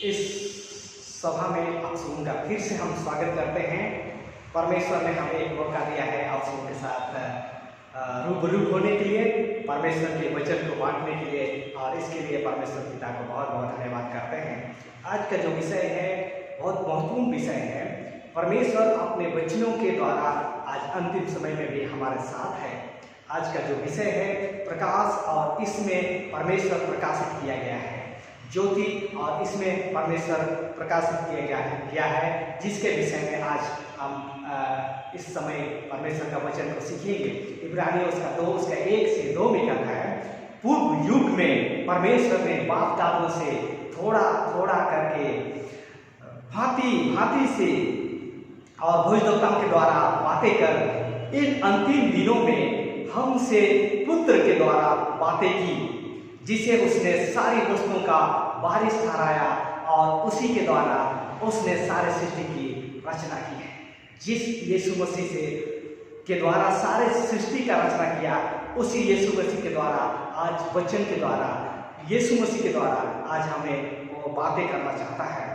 इस सभा में आप सबों का फिर से हम स्वागत करते हैं। परमेश्वर ने हमें एक मौका दिया है आप सबों के साथ रूबरू होने के लिए, परमेश्वर के वचन को बांटने के लिए, और इसके लिए परमेश्वर पिता को बहुत बहुत धन्यवाद करते हैं। आज का जो विषय है बहुत महत्वपूर्ण विषय है। परमेश्वर अपने वचनों के द्वारा आज अंतिम समय में भी हमारे साथ है। आज का जो विषय है प्रकाश, और इसमें परमेश्वर प्रकाशित किया गया है ज्योति, और इसमें परमेश्वर प्रकाशित किया है जिसके विषय में आज हम इस समय परमेश्वर का वचन को सीखेंगे। इब्रानियों उसका 2 उसका 1 से 2 में कहता है, पूर्व युग में परमेश्वर ने बाप दादों से थोड़ा थोड़ा करके भांति भांति से और भविष्यवक्ताओं के द्वारा बातें कर इन अंतिम दिनों में हमसे पुत्र के द्वारा बातें की, जिसे उसने सारी वस्तुओं का वारिस ठहराया और उसी के द्वारा उसने सारे सृष्टि की रचना की है। जिस यीशु मसीह से के द्वारा सारे सृष्टि का रचना किया, उसी यीशु मसीह के द्वारा आज वचन के द्वारा यीशु मसीह के द्वारा आज हमें वो बातें करना चाहता है।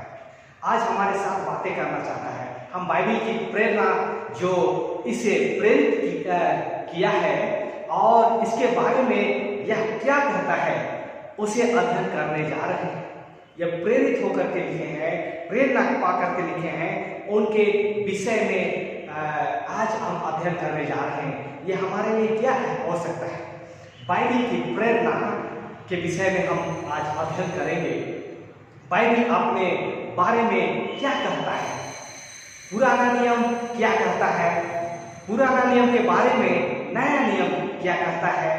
आज हमारे साथ बातें करना चाहता है। हम बाइबल की प्रेरणा जो इसे प्रेरित किया है और इसके बारे में यह क्या कहता है उसे अध्ययन करने जा रहे हैं। यह प्रेरित होकर के लिखे हैं, प्रेरणा पा करके लिखे हैं, उनके विषय में आज हम अध्ययन करने जा रहे हैं। यह हमारे लिए क्या है हो सकता है। बाइबल की प्रेरणा के विषय में हम आज अध्ययन करेंगे। बाइबल अपने बारे में क्या कहता है, पुराना नियम क्या कहता है, पुराना नियम के बारे में नया नियम क्या कहता है,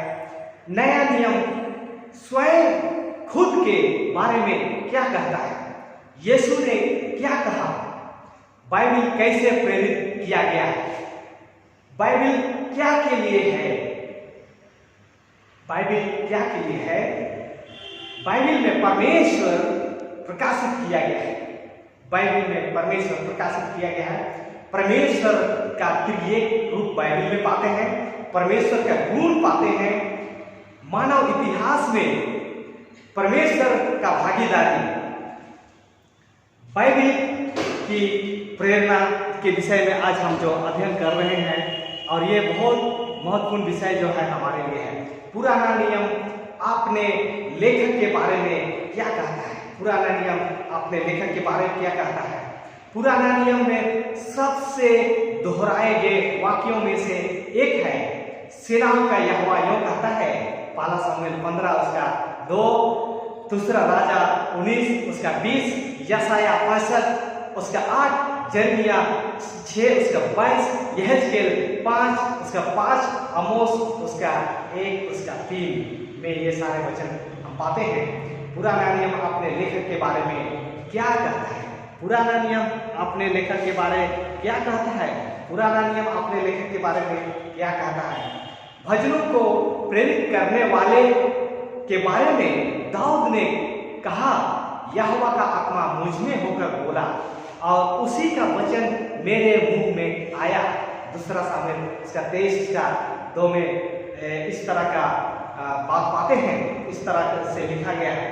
नया नियम स्वयं खुद के बारे में क्या कहता है, यीशु ने क्या कहा, बाइबल कैसे प्रेरित किया गया है, बाइबल क्या के लिए है, बाइबल क्या के लिए है। बाइबल में परमेश्वर प्रकाशित किया गया है। बाइबल में परमेश्वर प्रकाशित किया गया है। परमेश्वर का त्रिएक रूप बाइबल में पाते हैं, परमेश्वर का गुण पाते हैं। मानव इतिहास में परमेश्वर का भागीदारी बाइबल की प्रेरणा के विषय में आज हम जो अध्ययन कर रहे हैं, और ये बहुत महत्वपूर्ण विषय जो है हमारे लिए है। पुराना नियम अपने लेखक के बारे में क्या कहता है, पुराना नियम अपने लेखक के बारे में क्या कहता है। पुराना नियम में सबसे दोहराए गए वाक्यों में से एक है, सेनाओं का यहोवा यूं कहता है, पहला शमूएल 15 उसका 2, दूसरा राजा 19 उसका 20, यशायाह 65 उसका 8, जर्मिया 6 उसका 22, यहेजकेल 5 उसका 5, आमोस उसका 1 उसका 3 में ये सारे वचन हम पाते हैं। पुराना नियम अपने लेखक के बारे में क्या कहता है, पुराना नियम अपने लेखक के बारे में क्या कहता है, पुराना नियम अपने लेखक के बारे में क्या कहता है। भजनों को प्रेरित करने वाले के बारे में दाऊद ने कहा, यहोवा का आत्मा मुझ में होकर बोला और उसी का वचन मेरे मुंह में आया। दूसरा शमूएल इसका 23 इसका 2 में इस तरह का बात पाते हैं, इस तरह से लिखा गया है।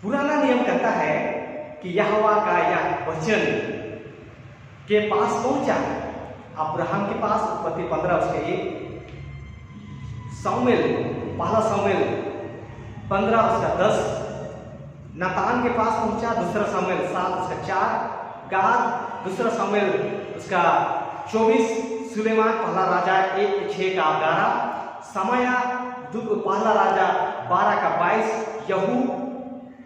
पुराना नियम कहता है कि यहोवा का यह वचन के पास पहुंचा, अब्राहम के पास, उत्पत्ति 15 उसके 1, पहला शमूएल 15 उसका 10, नातान के पास पहुंचा, दूसरा शमूएल 7 उसका 4, गाद दूसरा शमूएल उसका 24, सुलेमान पहला राजा 1:6 का 11, समया पहला राजा 12 का 22, यहू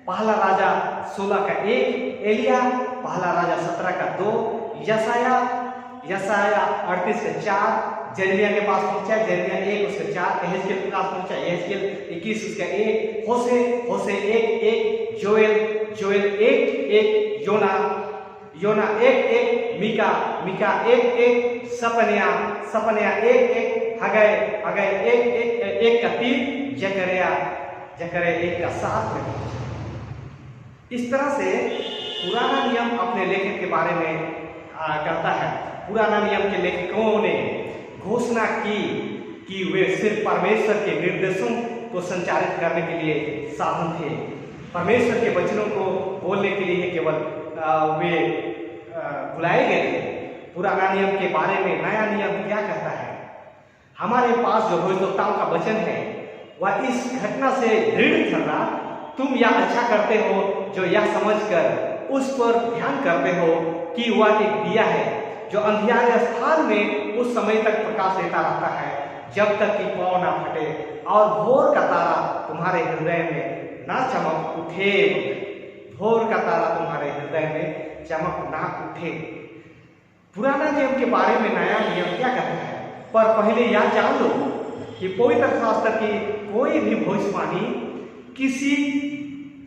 पहला राजा 16 का 1, एलिया पहला राजा 17 का 2, यशायाह 38 का 4, जर्मिया के पास पहुंचा, जर्मिया 1 उसका 4, यहेजकेल के पास पहुंचा, यहेजकेल 21 उसका 1, होशे 1:1, जोएल 1:1, योना 1:1, मीका 1:1, सपन्या 1:1, हगै 1 का 3, जकरिया 1 का 7 में पहुंचा। इस तरह से पुराना नियम अपने लेखक के बारे में कहता है। पुराना नियम के लेखकों ने घोषणा की कि वे सिर्फ परमेश्वर के निर्देशों को संचालित करने के लिए साधन थे। परमेश्वर के वचनों को बोलने के लिए केवल वे बुलाए गए थे। पुराना नियम के बारे में नया नियम क्या कहता है? हमारे पास जो भविष्यवक्ताओं का वचन है वह इस घटना से दृढ़ ठहरा, तुम यह अच्छा करते हो जो यह समझकर उस पर ध्यान करते हो कि वह एक दिया है जो अंधियारे स्थान में उस समय तक प्रकाश देता रहता है जब तक कि पाँव ना फटे और भोर का तारा तुम्हारे हृदय में ना चमक उठे। भोर का तारा तुम्हारे हृदय में चमक ना उठे। पुराना नियम के बारे में नया नियम क्या कहता है? पर पहले यह जान लो कि पवित्र शास्त्र की कोई भी भविष्यवाणी किसी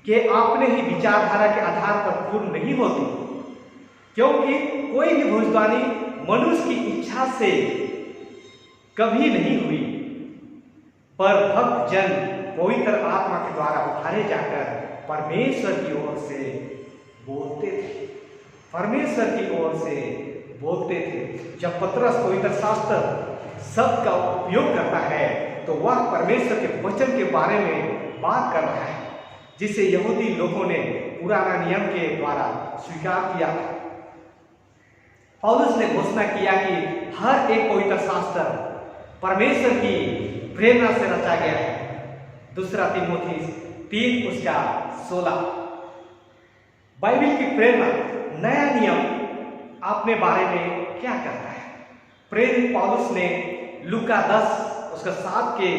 के अपने ही विचारधारा के आधार पर पूर्ण नहीं होती, क्योंकि कोई भी भविष्यवाणी मनुष्य की इच्छा से कभी नहीं हुई, पर भक्त जन पवित्र आत्मा के द्वारा उठाए जाकर परमेश्वर की ओर से बोलते थे। परमेश्वर की ओर से बोलते थे। जब पतरस पवित्र शास्त्र शब्द का उपयोग करता है तो वह परमेश्वर के वचन के बारे में बात कर रहा है जिसे यहूदी लोगों ने पुराना नियम के द्वारा स्वीकार किया था। पौलुस ने घोषणा किया कि हर एक पवित्र शास्त्र परमेश्वर की प्रेरणा से रचा गया है। दूसरा तीमुथी 3:16। बाइबल की प्रेरणा, नया नियम अपने बारे में क्या कहता है? प्रेरित पौलुस ने लूका 10:7 के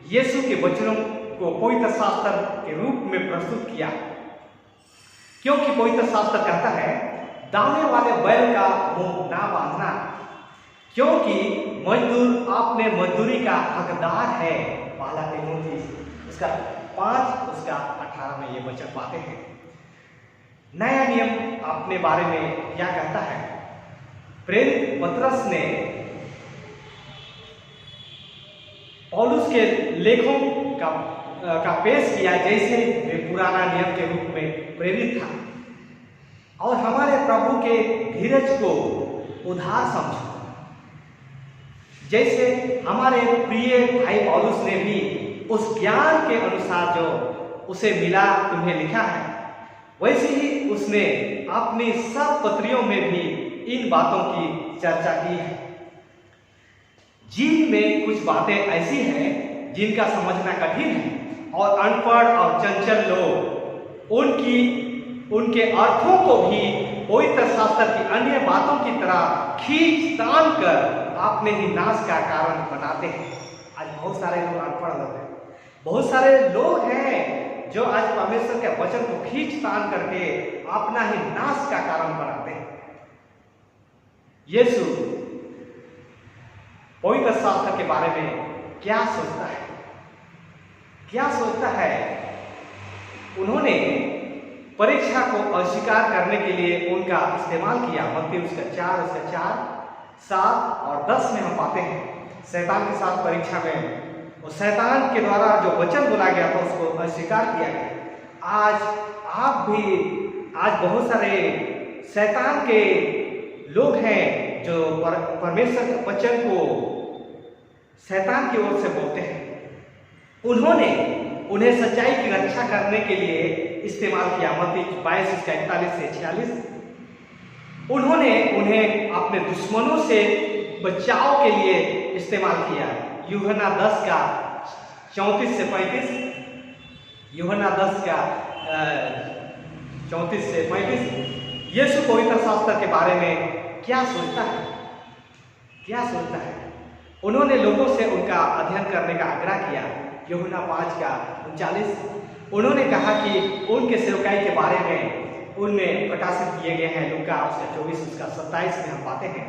यीशु के वचनों को पवित्र शास्त्र के रूप में प्रस्तुत किया, क्योंकि पवित्र शास्त्र कहता है दावने वाले बैल का मुंह ना बांधना, क्योंकि मजदूर अपने मजदूरी का हकदार है। पहला तीमुथी 5:18 में ये वचन पाते हैं। नया नियम अपने बारे में क्या कहता है? प्रेरित पतरस ने पौलुस के लेखों का पेश किया जैसे वे पुराना नियम के रूप में प्रेरित था, और हमारे प्रभु के धीरज को उधार समझो, जैसे हमारे प्रिय भाई पौलुस ने भी उस ज्ञान के अनुसार जो उसे मिला तुम्हें लिखा है, वैसे ही उसने अपनी सब पत्रियों में भी इन बातों की चर्चा की है। जिनमें कुछ बातें ऐसी हैं जिनका समझना कठिन है, और अनपढ़ और चंचल लोग उनके अर्थों को भी पवित्र शास्त्र की अन्य बातों की तरह खींच तान कर अपने ही नाश का कारण बनाते हैं। आज बहुत सारे लोग अनपढ़ लोग हैं, बहुत सारे लोग हैं जो आज परमेश्वर के वचन को खींच तान करके अपना ही नाश का कारण बनाते हैं। यीशु पवित्र शास्त्र के बारे में क्या सोचता है? क्या सोचता है? उन्होंने परीक्षा को अस्वीकार करने के लिए उनका इस्तेमाल किया। मत्ती 4, 7 और 10 में हम पाते हैं शैतान के साथ परीक्षा में और शैतान के द्वारा जो वचन बोला गया था उसको अस्वीकार किया गया। आज बहुत सारे शैतान के लोग हैं जो परमेश्वर के वचन को शैतान की ओर से बोलते हैं। उन्हें सच्चाई की रक्षा करने के लिए इस्तेमाल किया। मत्ती 22:41-46। उन्होंने उन्हें अपने दुश्मनों से बचाव के लिए इस्तेमाल किया। यूहन्ना 10:34-35। यूहन्ना 10:34-35। यीशु पवित्र शास्त्र के बारे में क्या सोचता है? क्या सोचता है? उन्होंने लोगों से उनका अध्ययन करने का आग्रह किया। यूहन्ना 5:39। उन्होंने कहा कि उनके सेवकाई के बारे में उनमें प्रकाशित किए गए हैं। लूका 24:27 में हम पाते हैं।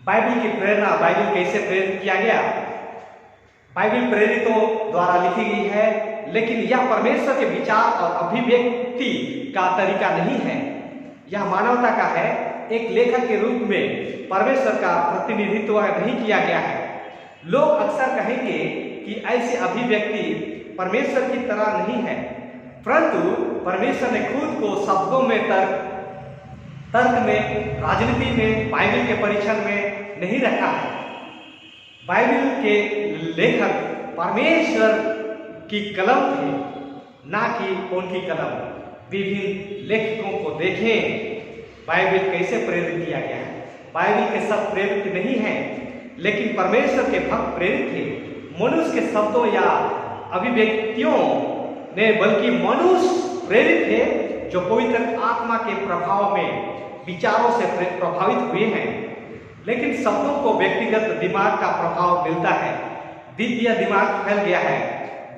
बाइबल की प्रेरणा, बाइबल कैसे प्रेरित किया गया? बाइबल प्रेरितों द्वारा लिखी गई है, लेकिन यह परमेश्वर के विचार और अभिव्यक्ति का तरीका नहीं है। यह मानवता का है। एक लेखक के रूप में परमेश्वर का प्रतिनिधित्व नहीं किया गया है। लोग अक्सर कहेंगे कि ऐसी अभिव्यक्ति परमेश्वर की तरह नहीं है, परंतु परमेश्वर ने खुद को शब्दों में, तर्क में, राजनीति में, बाइबल के परीक्षण में नहीं रखा है। बाइबल के लेखक परमेश्वर की कलम थे। ना कि उनकी कलम। विभिन्न लेखकों को देखें, बाइबल कैसे प्रेरित किया गया है। बाइबल के सब प्रेरित नहीं हैं, लेकिन परमेश्वर के भक्त प्रेरित थे। मनुष्य के शब्दों या अभिव्यक्तियों ने, बल्कि मनुष्य प्रेरित थे जो पवित्र आत्मा के प्रभाव में विचारों से प्रभावित हुए हैं। लेकिन शब्दों को व्यक्तिगत दिमाग का प्रभाव मिलता है। दिव्य दिमाग फैल गया है।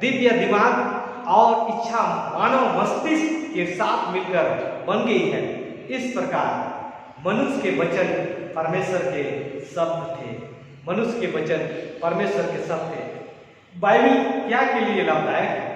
दिव्य दिमाग और इच्छा मानव मस्तिष्क के साथ मिलकर बन गई है। इस प्रकार मनुष्य के वचन परमेश्वर के शब्द थे। मनुष्य के वचन परमेश्वर के शब्द थे। बाइबल क्या के लिए लाभदायक है?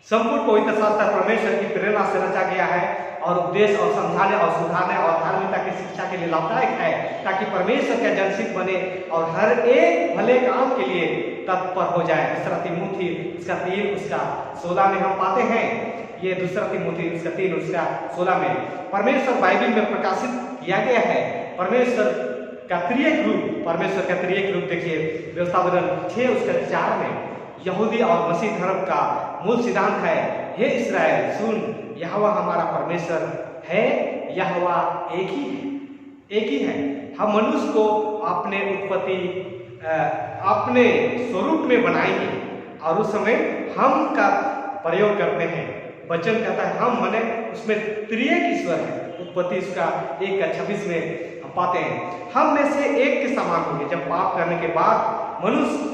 संपूर्ण पवित्र शास्त्र परमेश्वर की प्रेरणा से रचा गया है और उपदेश और समझाने और सुधारने और धार्मिकता की शिक्षा के लिए लाभदायक है, ताकि परमेश्वर का जनसिक बने और हर एक भले काम के लिए तत्पर हो जाए। दूसरा तिमुथी उसका 3 उसका 16 में हम पाते हैं। ये दूसरा तिमुथी उसका 3 उसका 16 में परमेश्वर बाइबल में प्रकाशित किया गया है। परमेश्वर का त्रिएक रूप, परमेश्वर का त्रिएक रूप देखिए व्यवस्था वर्णन 6 उसका 4 में। यहूदी और मसीह धर्म का मूल सिद्धांत है, हे इस्राएल सुन, यहोवा हमारा परमेश्वर है, यहोवा एक ही है, एक ही है। हम मनुष्य को अपने उत्पत्ति अपने स्वरूप में बनाएंगे और उस समय हम का प्रयोग करते हैं। वचन कहता है हम मने उसमें त्रिएक ईश्वर है। उत्पत्ति उसका 1:26 में हम पाते हैं हम में से एक के समान होंगे। जब पाप करने के बाद मनुष्य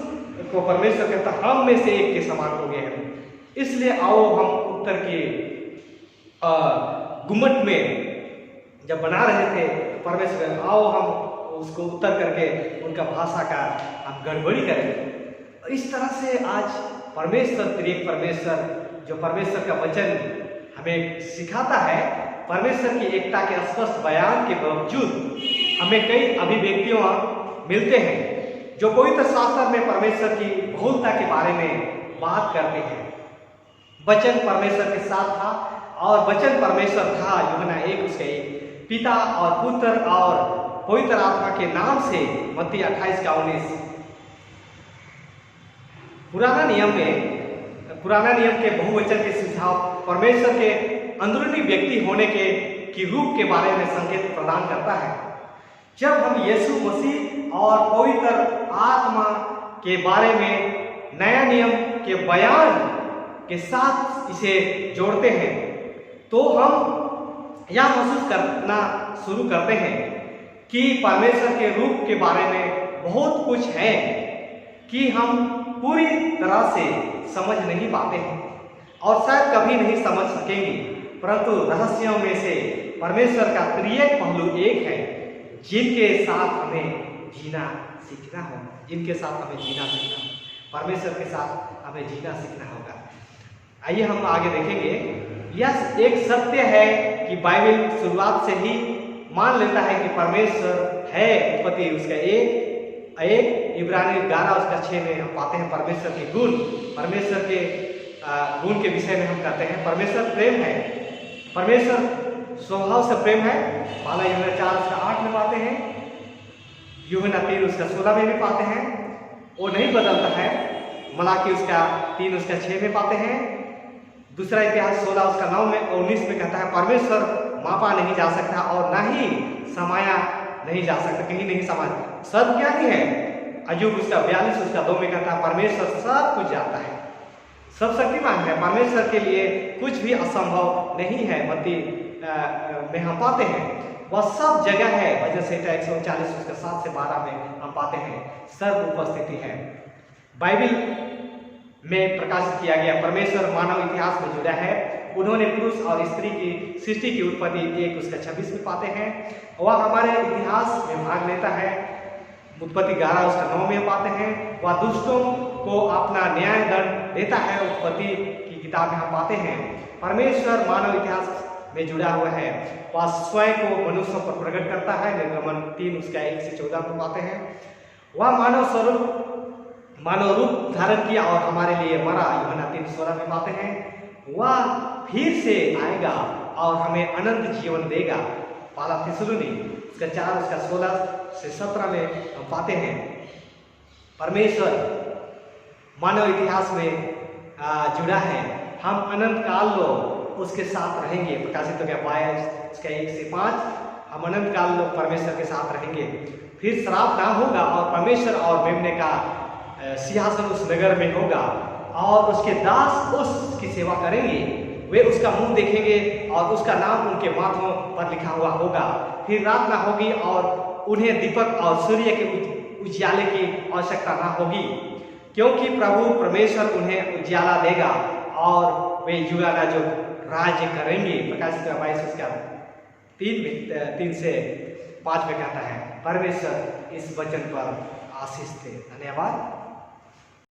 को परमेश्वर कहता है हम में से एक के समान हो गए हैं। इसलिए आओ हम उत्तर के गुम्मट में जब बना रहे थे परमेश्वर, आओ हम उसको उत्तर करके उनका भाषा का हम गड़बड़ी करें। इस तरह से आज परमेश्वर त्रिएक परमेश्वर जो परमेश्वर का वचन हमें सिखाता है, परमेश्वर की एकता के स्पष्ट बयान के बावजूद हमें कई अभिव्यक्तियों मिलते हैं जो पवित्र शास्त्र में परमेश्वर की बहुलता के बारे में बात करते हैं। वचन परमेश्वर के साथ था और वचन परमेश्वर था। यूहन्ना 1 उसका 1 पिता और पुत्र और पवित्र आत्मा के नाम से। मत्ती 28:19। पुराना नियम के बहुवचन के सुझाव परमेश्वर के अंदरूनी व्यक्ति होने के रूप के बारे में संकेत प्रदान करता है। जब हम यीशु मसीह और पवित्र आत्मा के बारे में नया नियम के बयान के साथ इसे जोड़ते हैं तो हम यह महसूस करना शुरू करते हैं कि परमेश्वर के रूप के बारे में बहुत कुछ है कि हम पूरी तरह से समझ नहीं पाते हैं और शायद कभी नहीं समझ सकेंगे। परंतु रहस्यों में से परमेश्वर का त्रिएक पहलू एक है जिनके साथ हमें जीना सीखना होगा। जिनके साथ हमें जीना सीखना होगा, परमेश्वर के साथ हमें जीना सीखना होगा। आइए हम आगे देखेंगे। यह एक सत्य है कि बाइबल शुरुआत से ही मान लेता है कि परमेश्वर है। उत्पत्ति उसका 1 इब्रानी 11 उसका 6 में हम पाते हैं परमेश्वर के गुण। परमेश्वर के गुण के विषय में हम कहते हैं परमेश्वर प्रेम है। परमेश्वर स्वभाव से प्रेम है। पहला यूहन्ना 4 उसका 8 में पाते हैं। यूहन्ना 3 उसका 16 में भी पाते हैं। वो नहीं बदलता है। मलाकी उसका 3 उसका 6 में पाते हैं। दूसरा इतिहास 16 उसका 9 में और 19 में कहता है परमेश्वर मापा नहीं जा सकता और ना ही समाया नहीं जा सकता, कहीं नहीं समाया। सर्वज्ञानी है। अय्यूब उसका 42 उसका 2 में कहता है परमेश्वर सब कुछ जानता है, सब शक्तिमान है। परमेश्वर के लिए कुछ भी असंभव नहीं है। मत्ती में हम पाते हैं वह सब जगह है। भजन संहिता 139 उसका 7 से 12 में हम पाते हैं सर्व उपस्थिति है। बाइबल में प्रकाशित किया गया परमेश्वर मानव इतिहास में जुड़ा है। उन्होंने पुरुष और स्त्री की सृष्टि की उत्पत्ति 1 उसका 26 में पाते हैं। वह हमारे इतिहास में भाग लेता है। उत्पत्ति 11 उसका 9 में पाते हैं। वह दुष्टों को अपना न्याय दंड देता है। उत्पत्ति की किताब में हम पाते हैं परमेश्वर मानव इतिहास में जुड़ा हुआ है। वह स्वयं को मनुष्यों पर प्रकट करता है। निर्गमन 3 उसका 1 से 14 में पाते हैं। वह मानव रूप धारण किया और हमारे लिए मरा। यूहन्ना 3:16 में पाते हैं। वह फिर से आएगा और हमें अनंत जीवन देगा। पहला थिस्सलुनी उसका 4 उसका 16 से 17 में हम पाते हैं परमेश्वर मानव इतिहास में जुड़ा है हम अनंत काल लोग उसके साथ रहेंगे। प्रकाशित हो गया 22 उसका 1 से 5, हम अनंत काल लोग परमेश्वर के साथ रहेंगे। फिर श्राप ना होगा और परमेश्वर और मेमने का सिंहासन उस नगर में होगा और उसके दास उसकी सेवा करेंगे। वे उसका मुंह देखेंगे और उसका नाम उनके माथों पर लिखा हुआ होगा। फिर रात ना होगी और उन्हें दीपक और सूर्य के उजियाले की आवश्यकता ना होगी, क्योंकि प्रभु परमेश्वर उन्हें उजियाला देगा और वे युगानुयुग राज्य करेंगे। प्रकाशित 22 उसका 3 से 5 में कहता है। परमेश्वर इस वचन पर आशीष दे। धन्यवाद।